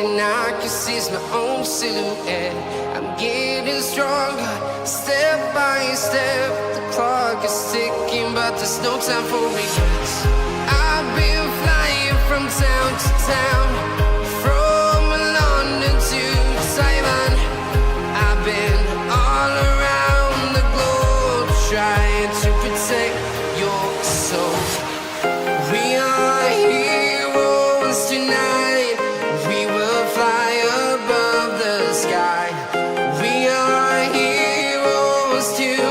thing I can see is my own silhouette. I'm getting stronger, step by step. The clock is ticking, but there's no time for regrets. I've been flying from town to town, from London to Taiwan. I've been all around the globe, trying to protect your soul. We are heroes tonight. We will fly above the sky. We are heroes tonight.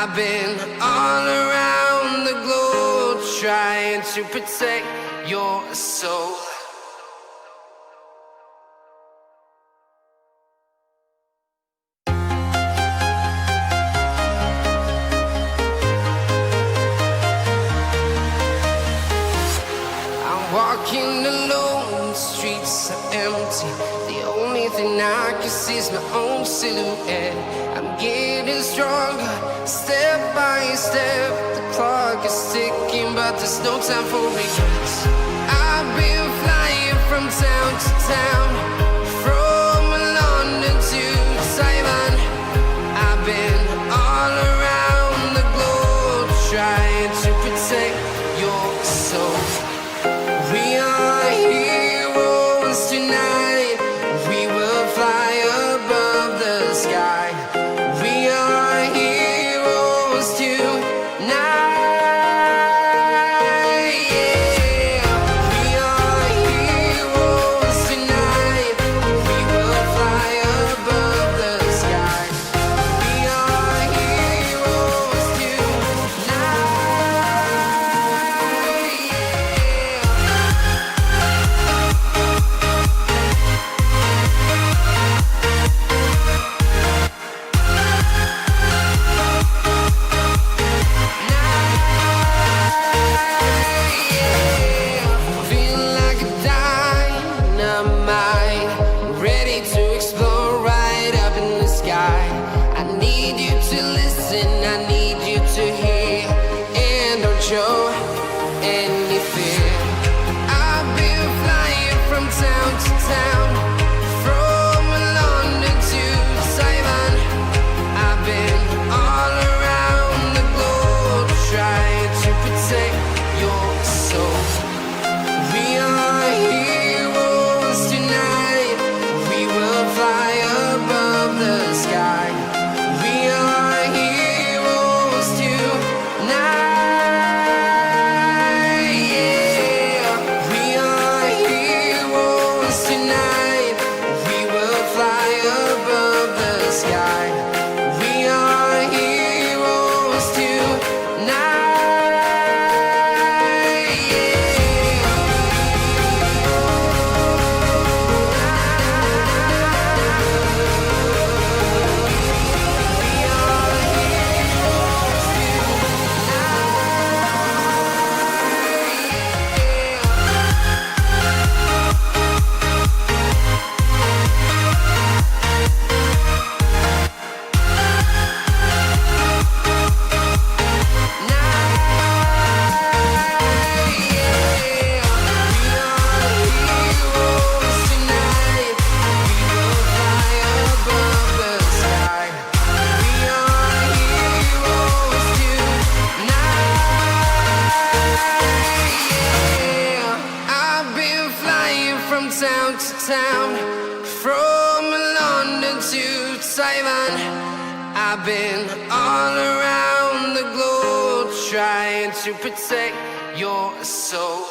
I've been all around the globe trying to protect your soul. I'm walking alone, the streets are empty. The only thing I can see is my own silhouette. I'm getting stronger, step by step. The clock is ticking, but there's no time for regrets. I've been flying from town to town, from London to Taiwan. I've been all around the globe trying to protect your soul. We are heroes tonight. We will fly above the sky. We are heroes tonight. town, from London to Isang. town, from London to Taiwan. I've been all around the globe trying to protect your soul.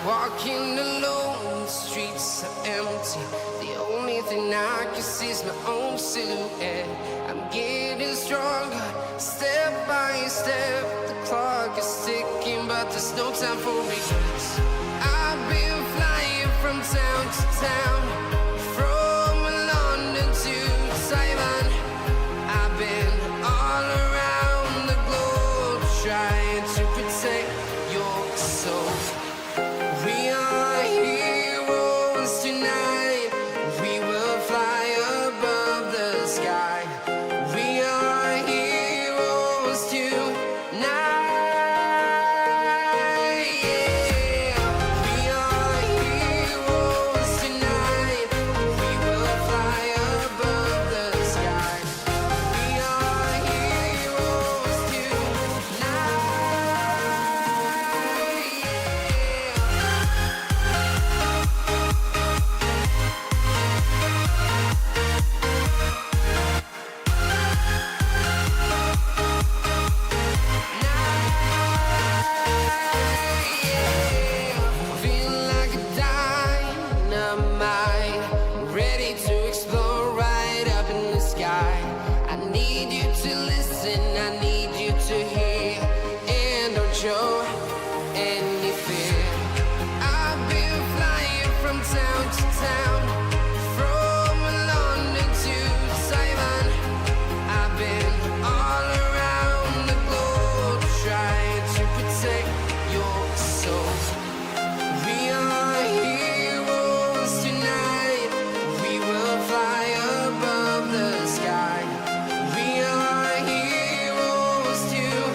Walking alone, the streets are empty. The only thing I can see is my own silhouette. I'm getting stronger, step by step. The clock is ticking, but there's no time for regrets. I've been flying from town to town, from London to Taiwan. I've been all around the globe trying to protect your soul. We are heroes tonight. We will fly above the sky. We are heroes tonight. Yeah. We are heroes tonight. We will fly above the sky. We are heroes tonight. Feel like a dynamite, ready to explode right up in the sky. I need you to listen, I need you to hear, and don't show any fear. I've been flying from town to town, from London to Taiwan. I've been all around the globe trying to protect your soul. We are heroes tonight. We will fly above the sky. We are heroes tonight.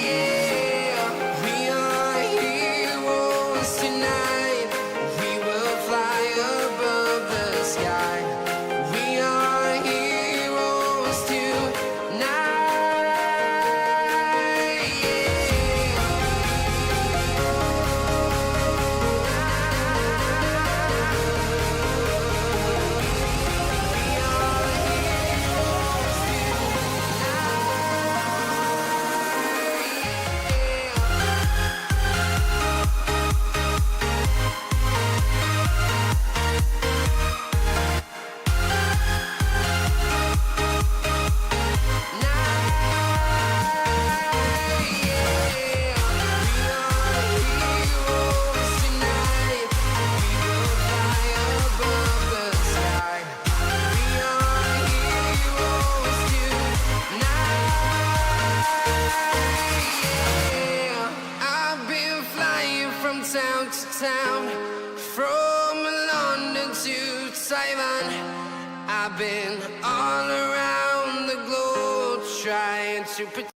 Yeah. We are heroes tonight. We will fly above the sky. We are heroes tonight. I've been flying from town to town, from London to Taiwan. I've been all around the globe trying to protect